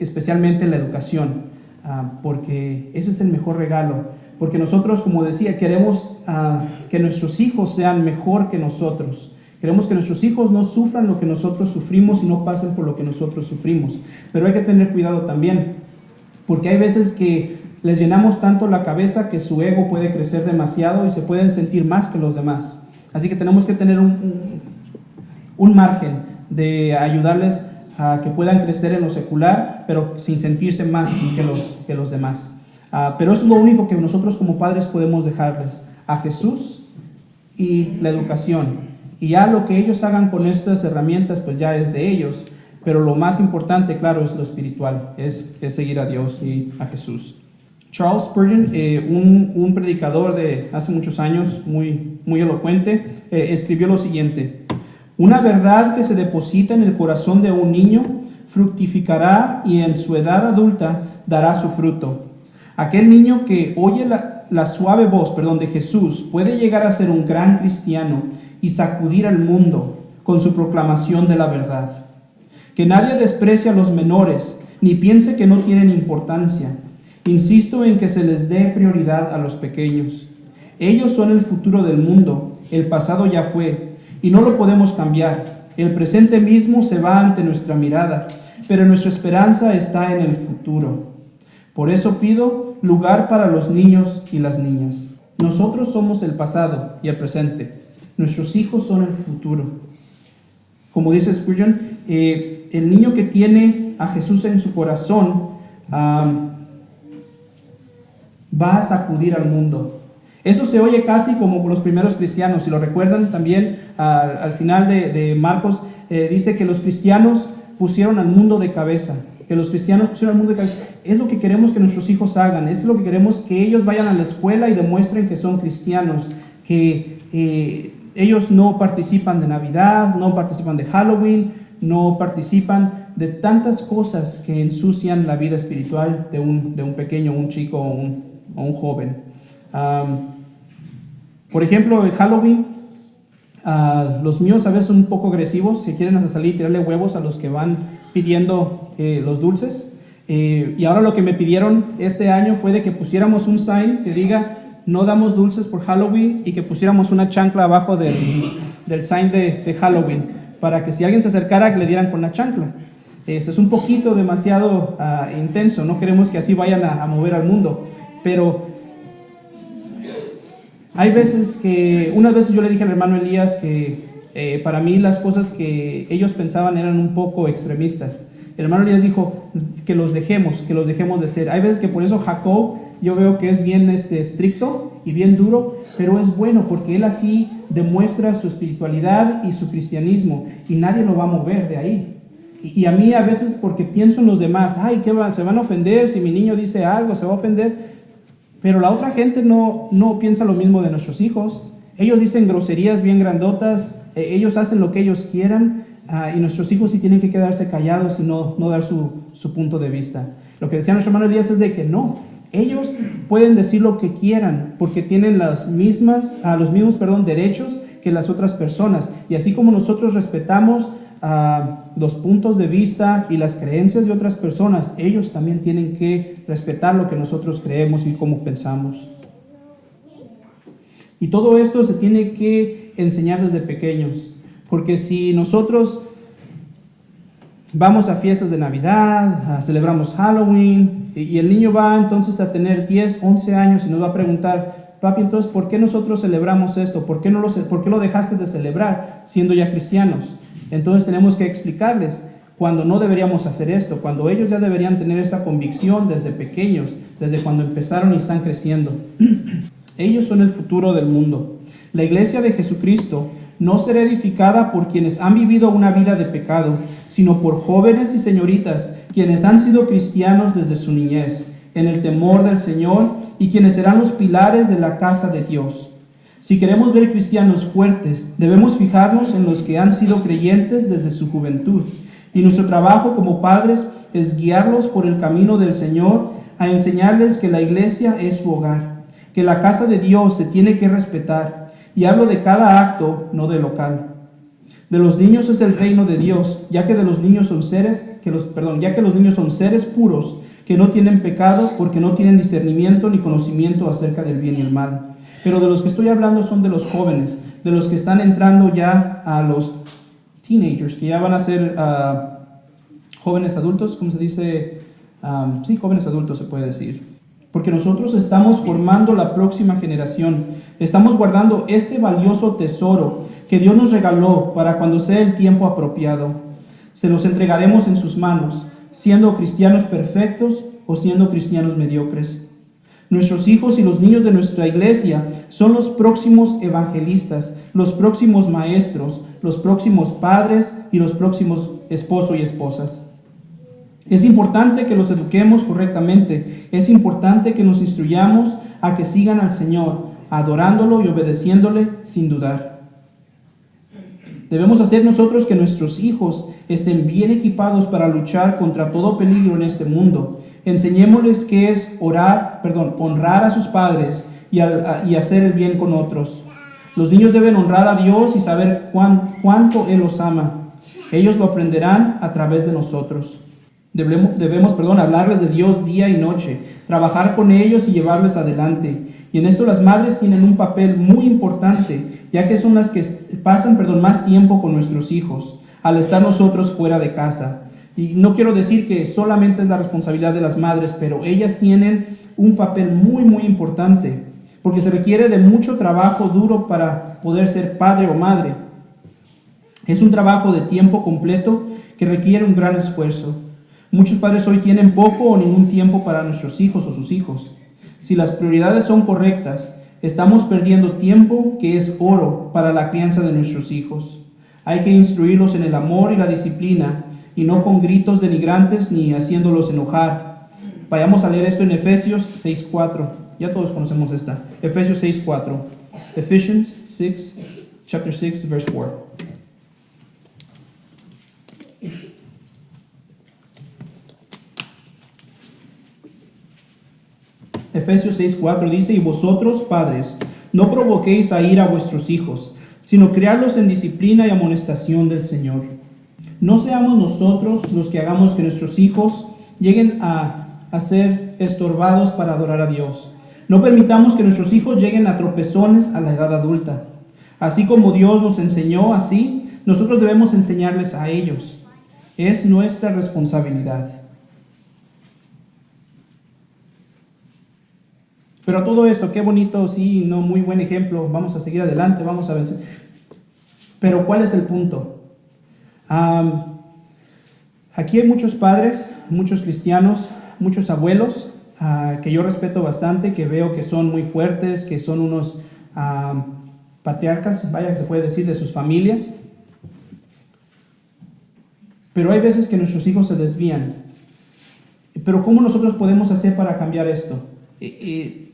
especialmente la educación, porque ese es el mejor regalo. Porque nosotros, como decía, queremos que nuestros hijos sean mejor que nosotros. Queremos que nuestros hijos no sufran lo que nosotros sufrimos y no pasen por lo que nosotros sufrimos. Pero hay que tener cuidado también, porque hay veces que les llenamos tanto la cabeza que su ego puede crecer demasiado y se pueden sentir más que los demás. Así que tenemos que tener un margen de ayudarles a que puedan crecer en lo secular, pero sin sentirse más que los demás. Pero eso es lo único que nosotros como padres podemos dejarles, a Jesús y la educación. Y ya lo que ellos hagan con estas herramientas, pues ya es de ellos. Pero lo más importante, claro, es lo espiritual, es seguir a Dios y a Jesús. Charles Spurgeon, un predicador de hace muchos años, muy elocuente, escribió lo siguiente: una verdad que se deposita en el corazón de un niño fructificará y en su edad adulta dará su fruto. Aquel niño que oye la suave voz de Jesús puede llegar a ser un gran cristiano y sacudir al mundo con su proclamación de la verdad. Que nadie desprecie a los menores, ni piense que no tienen importancia. Insisto en que se les dé prioridad a los pequeños. Ellos son el futuro del mundo, el pasado ya fue, y no lo podemos cambiar. El presente mismo se va ante nuestra mirada, pero nuestra esperanza está en el futuro. Por eso pido lugar para los niños y las niñas. Nosotros somos el pasado y el presente. Nuestros hijos son el futuro. Como dice Spurgeon, el niño que tiene a Jesús en su corazón va a sacudir al mundo. Eso se oye casi como los primeros cristianos. Si lo recuerdan también, al final de Marcos, dice que los cristianos pusieron al mundo de cabeza. Que los cristianos pusieron al mundo de cabeza. Es lo que queremos que nuestros hijos hagan. Es lo que queremos que ellos vayan a la escuela y demuestren que son cristianos. Que ellos no participan de Navidad, no participan de Halloween, no participan de tantas cosas que ensucian la vida espiritual de un pequeño, un chico o un joven. Por ejemplo, en Halloween, los míos a veces son un poco agresivos, que quieren hasta salir y tirarle huevos a los que van pidiendo los dulces. Y ahora lo que me pidieron este año fue de que pusiéramos un sign que diga: no damos dulces por Halloween, y que pusiéramos una chancla abajo del sign de Halloween, para que si alguien se acercara le dieran con la chancla. Esto es un poquito demasiado intenso, no queremos que así vayan a mover al mundo, pero hay veces unas veces yo le dije al hermano Elías que para mí las cosas que ellos pensaban eran un poco extremistas. El hermano Elías dijo que los dejemos de ser. Hay veces que por eso Jacob yo veo que es bien estricto y bien duro, pero es bueno porque él así demuestra su espiritualidad y su cristianismo y nadie lo va a mover de ahí. Y a mí a veces porque pienso en los demás, ay, se van a ofender si mi niño dice algo, se va a ofender, pero la otra gente no piensa lo mismo de nuestros hijos. Ellos dicen groserías bien grandotas, ellos hacen lo que ellos quieran, y nuestros hijos sí tienen que quedarse callados y no dar su punto de vista. Lo que decía nuestro hermano Elías es de que no, ellos pueden decir lo que quieran porque tienen los mismos derechos que las otras personas. Y así como nosotros respetamos los puntos de vista y las creencias de otras personas, ellos también tienen que respetar lo que nosotros creemos y cómo pensamos. Y todo esto se tiene que enseñar desde pequeños, porque si nosotros vamos a fiestas de Navidad, celebramos Halloween, y el niño va entonces a tener 10, 11 años y nos va a preguntar, papi, entonces, ¿por qué nosotros celebramos esto? ¿Por qué lo dejaste de celebrar siendo ya cristianos? Entonces tenemos que explicarles cuando no deberíamos hacer esto, cuando ellos ya deberían tener esta convicción desde pequeños, desde cuando empezaron y están creciendo. Ellos son el futuro del mundo. La iglesia de Jesucristo no será edificada por quienes han vivido una vida de pecado, sino por jóvenes y señoritas, quienes han sido cristianos desde su niñez, en el temor del Señor, y quienes serán los pilares de la casa de Dios. Si queremos ver cristianos fuertes, debemos fijarnos en los que han sido creyentes desde su juventud. Y nuestro trabajo como padres es guiarlos por el camino del Señor, a enseñarles que la iglesia es su hogar, que la casa de Dios se tiene que respetar. Y hablo de cada acto, no de local. De los niños es el reino de Dios, ya que los niños son seres puros, que no tienen pecado, porque no tienen discernimiento ni conocimiento acerca del bien y el mal. Pero de los que estoy hablando son de los jóvenes, de los que están entrando ya a los teenagers, que ya van a ser jóvenes adultos, ¿cómo se dice? Sí, jóvenes adultos se puede decir. Porque nosotros estamos formando la próxima generación. Estamos guardando este valioso tesoro que Dios nos regaló para cuando sea el tiempo apropiado. Se los entregaremos en sus manos, siendo cristianos perfectos o siendo cristianos mediocres. Nuestros hijos y los niños de nuestra iglesia son los próximos evangelistas, los próximos maestros, los próximos padres y los próximos esposos y esposas. Es importante que los eduquemos correctamente. Es importante que nos instruyamos a que sigan al Señor, adorándolo y obedeciéndole sin dudar. Debemos hacer nosotros que nuestros hijos estén bien equipados para luchar contra todo peligro en este mundo. Enseñémosles qué es honrar a sus padres y hacer el bien con otros. Los niños deben honrar a Dios y saber cuánto Él los ama. Ellos lo aprenderán a través de nosotros. Debemos hablarles de Dios día y noche, trabajar con ellos y llevarles adelante. Y en esto las madres tienen un papel muy importante, ya que son las que pasan más tiempo con nuestros hijos, al estar nosotros fuera de casa. Y no quiero decir que solamente es la responsabilidad de las madres, pero ellas tienen un papel muy, muy importante, porque se requiere de mucho trabajo duro para poder ser padre o madre. Es un trabajo de tiempo completo que requiere un gran esfuerzo. Muchos padres hoy tienen poco o ningún tiempo para nuestros hijos o sus hijos. Si las prioridades son correctas, estamos perdiendo tiempo que es oro para la crianza de nuestros hijos. Hay que instruirlos en el amor y la disciplina, y no con gritos denigrantes ni haciéndolos enojar. Vayamos a leer esto en Efesios 6:4. Ya todos conocemos esta. Efesios 6:4. Ephesians 6, chapter 6, verse 4. Efesios 6:4 dice: y vosotros, padres, no provoquéis a ira a vuestros hijos, sino criarlos en disciplina y amonestación del Señor. No seamos nosotros los que hagamos que nuestros hijos lleguen a ser estorbados para adorar a Dios. No permitamos que nuestros hijos lleguen a tropezones a la edad adulta. Así como Dios nos enseñó así, nosotros debemos enseñarles a ellos. Es nuestra responsabilidad. Pero todo esto, qué bonito, sí, no, muy buen ejemplo, vamos a seguir adelante, vamos a vencer. Pero ¿cuál es el punto? Aquí hay muchos padres, muchos cristianos, muchos abuelos que yo respeto bastante, que veo que son muy fuertes, que son unos patriarcas, vaya, se puede decir, de sus familias. Pero hay veces que nuestros hijos se desvían. Pero ¿cómo nosotros podemos hacer para cambiar esto?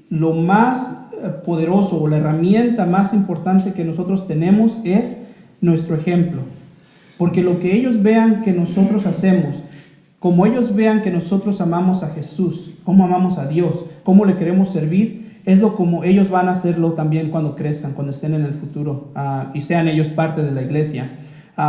Lo más poderoso o la herramienta más importante que nosotros tenemos es nuestro ejemplo. Porque lo que ellos vean que nosotros hacemos, como ellos vean que nosotros amamos a Jesús, cómo amamos a Dios, cómo le queremos servir, es lo como ellos van a hacerlo también cuando crezcan, cuando estén en el futuro y sean ellos parte de la iglesia.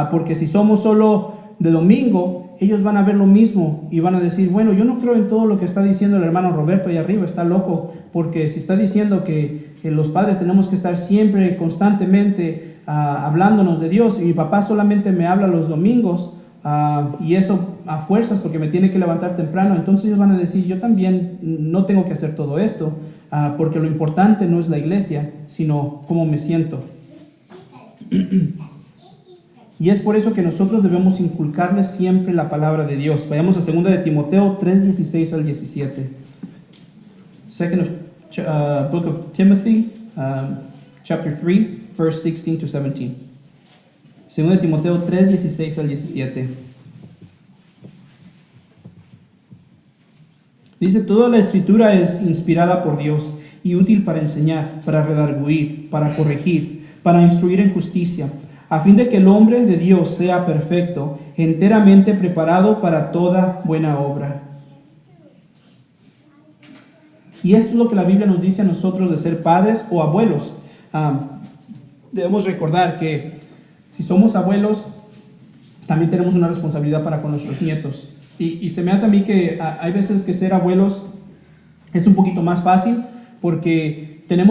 Porque si somos solo de domingo, ellos van a ver lo mismo y van a decir, bueno, yo no creo en todo lo que está diciendo el hermano Roberto ahí arriba, está loco, porque si está diciendo que los padres tenemos que estar siempre, constantemente hablándonos de Dios, y mi papá solamente me habla los domingos, y eso a fuerzas porque me tiene que levantar temprano, entonces ellos van a decir, yo también no tengo que hacer todo esto, porque lo importante no es la iglesia, sino cómo me siento. Y es por eso que nosotros debemos inculcarles siempre la palabra de Dios. Vayamos a 2 de Timoteo 3:16 al 17. Book of Timothy, chapter 3, verse 16 to 17. 2 de Timoteo 3:16 al 17. Dice, toda la escritura es inspirada por Dios y útil para enseñar, para redarguir, para corregir, para instruir en justicia, a fin de que el hombre de Dios sea perfecto, enteramente preparado para toda buena obra. Y esto es lo que la Biblia nos dice a nosotros de ser padres o abuelos. Debemos recordar que si somos abuelos, también tenemos una responsabilidad para con nuestros nietos. Y se me hace a mí que hay veces que ser abuelos es un poquito más fácil porque tienen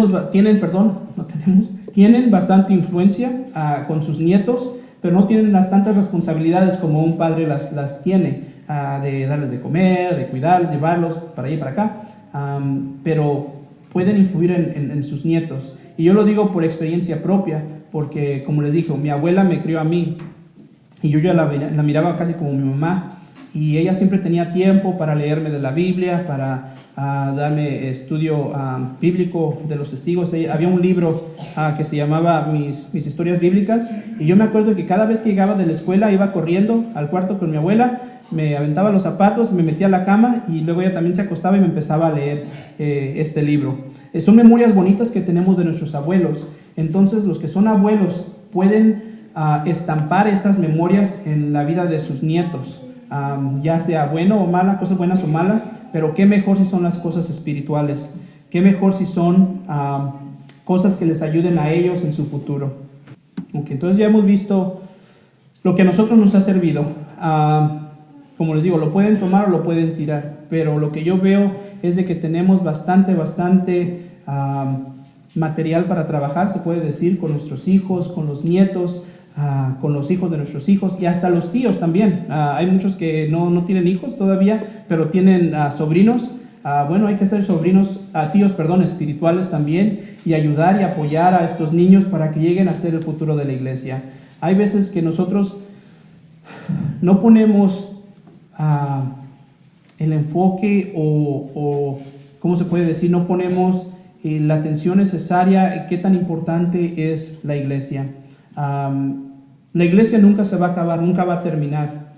bastante influencia con sus nietos, pero no tienen las tantas responsabilidades como un padre las tiene, de darles de comer, de cuidarlos, llevarlos para allá y para acá, pero pueden influir en sus nietos. Y yo lo digo por experiencia propia, porque como les dije, mi abuela me crió a mí y yo ya la miraba casi como mi mamá, y ella siempre tenía tiempo para leerme de la Biblia, para darme estudio bíblico de los testigos. Había un libro que se llamaba mis historias bíblicas, y yo me acuerdo que cada vez que llegaba de la escuela iba corriendo al cuarto con mi abuela, me aventaba los zapatos, me metía a la cama y luego ella también se acostaba y me empezaba a leer este libro. Son memorias bonitas que tenemos de nuestros abuelos. Entonces los que son abuelos pueden estampar estas memorias en la vida de sus nietos. Ya sea bueno o mala, cosas buenas o malas, pero qué mejor si son las cosas espirituales, qué mejor si son cosas que les ayuden a ellos en su futuro. Okay, entonces ya hemos visto lo que a nosotros nos ha servido. Como les digo, lo pueden tomar o lo pueden tirar, pero lo que yo veo es de que tenemos bastante material para trabajar, se puede decir, con nuestros hijos, con los nietos, con los hijos de nuestros hijos y hasta los tíos también. Hay muchos que no tienen hijos todavía, pero tienen sobrinos. Bueno, hay que ser tíos espirituales también, y ayudar y apoyar a estos niños para que lleguen a ser el futuro de la iglesia. Hay veces que nosotros no ponemos el enfoque o ¿cómo se puede decir? No ponemos la atención necesaria, qué tan importante es la iglesia. La iglesia nunca se va a acabar, nunca va a terminar,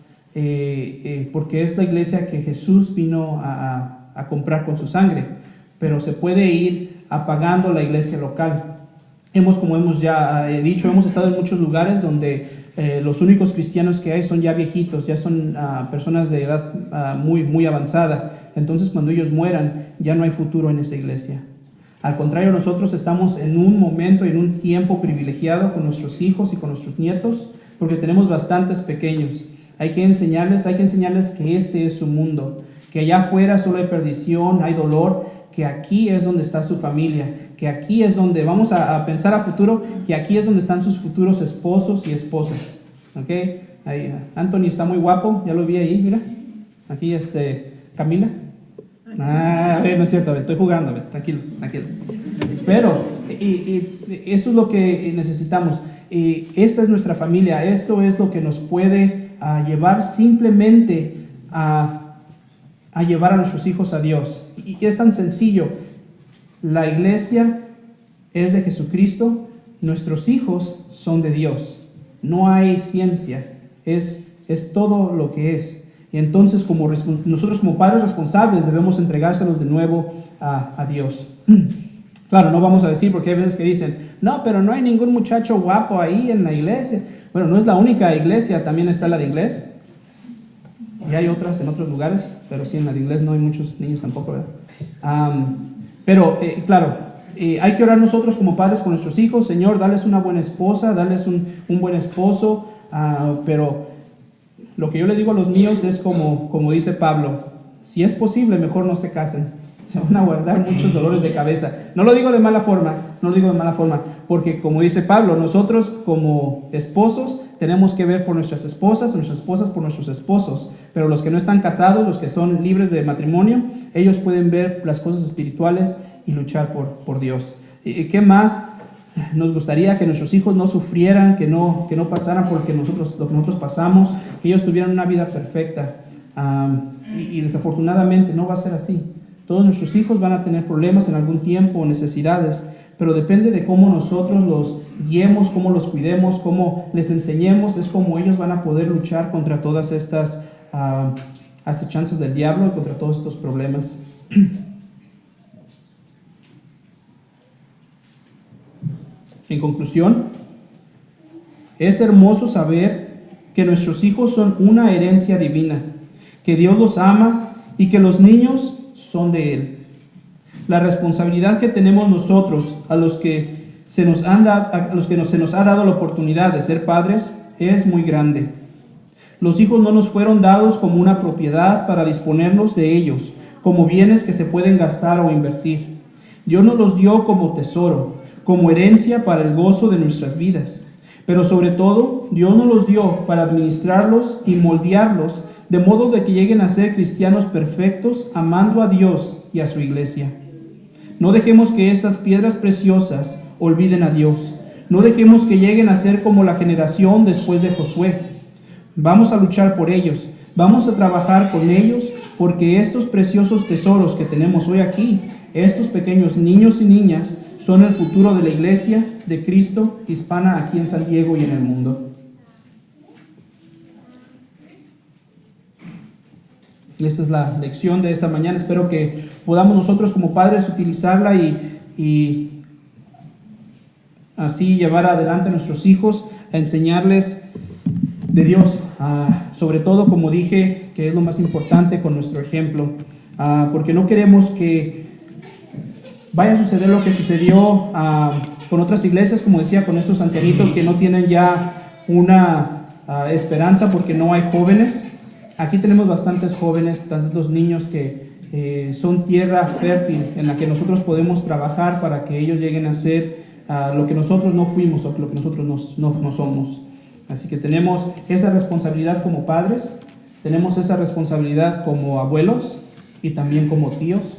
porque es la iglesia que Jesús vino a comprar con su sangre, pero se puede ir apagando la iglesia local. Como hemos ya dicho, hemos estado en muchos lugares donde los únicos cristianos que hay son ya viejitos, ya son personas de edad muy avanzada. Entonces cuando ellos mueran ya no hay futuro en esa iglesia. Al contrario, nosotros estamos en un momento, en un tiempo privilegiado con nuestros hijos y con nuestros nietos, porque tenemos bastantes pequeños. Hay que enseñarles que este es su mundo, que allá afuera solo hay perdición, hay dolor, que aquí es donde está su familia, que aquí es donde vamos a pensar a futuro, que aquí es donde están sus futuros esposos y esposas. ¿Okay? Ahí, Anthony está muy guapo, ya lo vi ahí, mira. Aquí Camila. No es cierto, estoy jugando, tranquilo. Pero eso es lo que necesitamos. Esta es nuestra familia, esto es lo que nos puede llevar simplemente a a llevar a nuestros hijos a Dios. Y es tan sencillo. La iglesia es de Jesucristo, nuestros hijos son de Dios. No hay ciencia, es todo lo que es. Y entonces nosotros como padres responsables debemos entregárselos de nuevo a Dios. Claro, no vamos a decir, porque hay veces que dicen, no, pero no hay ningún muchacho guapo ahí en la iglesia. Bueno, no es la única iglesia, también está la de inglés. Y hay otras en otros lugares, pero sí, en la de inglés no hay muchos niños tampoco, ¿verdad? Claro, hay que orar nosotros como padres por nuestros hijos. Señor, dales una buena esposa, dales un buen esposo, pero lo que yo le digo a los míos es como dice Pablo, si es posible, mejor no se casen. Se van a guardar muchos dolores de cabeza. No lo digo de mala forma, porque como dice Pablo, nosotros como esposos tenemos que ver por nuestras esposas por nuestros esposos, pero los que no están casados, los que son libres de matrimonio, ellos pueden ver las cosas espirituales y luchar por Dios. ¿Qué más? Nos gustaría que nuestros hijos no sufrieran, que no pasaran por lo que nosotros pasamos, que ellos tuvieran una vida perfecta, y desafortunadamente no va a ser así. Todos nuestros hijos van a tener problemas en algún tiempo o necesidades, pero depende de cómo nosotros los guiemos, cómo los cuidemos, cómo les enseñemos, es como ellos van a poder luchar contra todas estas acechanzas del diablo y contra todos estos problemas. En conclusión, es hermoso saber que nuestros hijos son una herencia divina, que Dios los ama y que los niños son de Él. La responsabilidad que tenemos nosotros, a los que se nos ha dado la oportunidad de ser padres, es muy grande. Los hijos no nos fueron dados como una propiedad para disponernos de ellos, como bienes que se pueden gastar o invertir. Dios nos los dio como tesoro, como herencia para el gozo de nuestras vidas. Pero sobre todo, Dios nos los dio para administrarlos y moldearlos de modo de que lleguen a ser cristianos perfectos, amando a Dios y a su iglesia. No dejemos que estas piedras preciosas olviden a Dios. No dejemos que lleguen a ser como la generación después de Josué. Vamos a luchar por ellos. Vamos a trabajar con ellos, porque estos preciosos tesoros que tenemos hoy aquí, estos pequeños niños y niñas, son el futuro de la iglesia de Cristo hispana aquí en San Diego y en el mundo. Y esta es la lección de esta mañana. Espero que podamos nosotros como padres utilizarla y así llevar adelante a nuestros hijos, a enseñarles de Dios. Sobre todo, como dije, que es lo más importante, con nuestro ejemplo. Porque no queremos que vaya a suceder lo que sucedió con otras iglesias, como decía, con estos ancianitos que no tienen ya una esperanza porque no hay jóvenes. Aquí tenemos bastantes jóvenes, tantos niños que son tierra fértil en la que nosotros podemos trabajar para que ellos lleguen a ser lo que nosotros no fuimos o lo que nosotros no somos. Así que tenemos esa responsabilidad como padres, tenemos esa responsabilidad como abuelos y también como tíos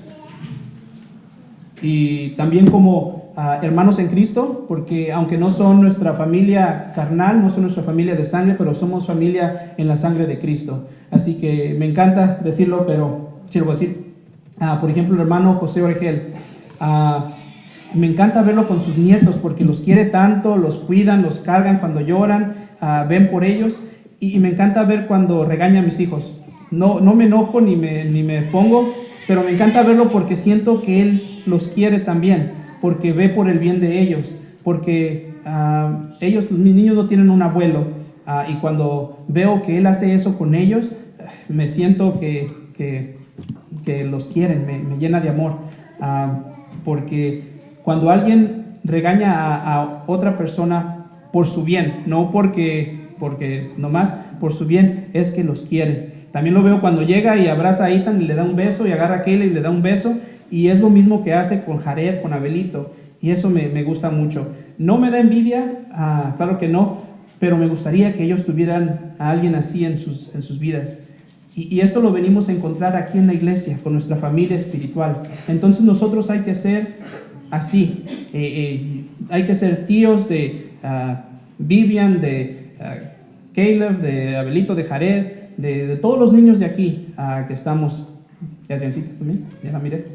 y también como hermanos en Cristo, porque aunque no son nuestra familia carnal, no son nuestra familia de sangre, pero somos familia en la sangre de Cristo. Así que me encanta decirlo, pero sí lo voy a decir. Por ejemplo, el hermano José Orgel, me encanta verlo con sus nietos porque los quiere tanto, los cuidan, los cargan cuando lloran, ven por ellos, y me encanta ver cuando regaña a mis hijos. No me enojo ni me pongo, pero me encanta verlo porque siento que él los quiere también, porque ve por el bien de ellos, porque ellos, pues, mis niños no tienen un abuelo, y cuando veo que él hace eso con ellos, me siento que los quieren, me llena de amor, porque cuando alguien regaña a otra persona por su bien, no porque nomás por su bien, es que los quiere. También lo veo cuando llega y abraza a Ethan y le da un beso, y agarra a Kayla y le da un beso, y es lo mismo que hace con Jared, con Abelito, y eso me gusta mucho. No me da envidia, claro que no, pero me gustaría que ellos tuvieran a alguien así en sus vidas. Y esto lo venimos a encontrar aquí en la iglesia, con nuestra familia espiritual. Entonces nosotros hay que ser así, hay que ser tíos de Vivian, de Caleb, de Abelito, de Jared, de todos los niños de aquí que estamos Y Adriancita también, ya la miré.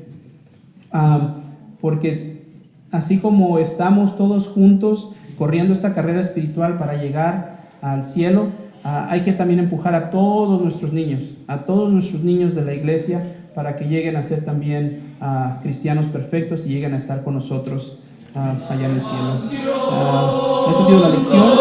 Porque así como estamos todos juntos corriendo esta carrera espiritual para llegar al cielo, hay que también empujar a todos nuestros niños de la iglesia para que lleguen a ser también cristianos perfectos y lleguen a estar con nosotros allá en el cielo. Esta ha sido la lección.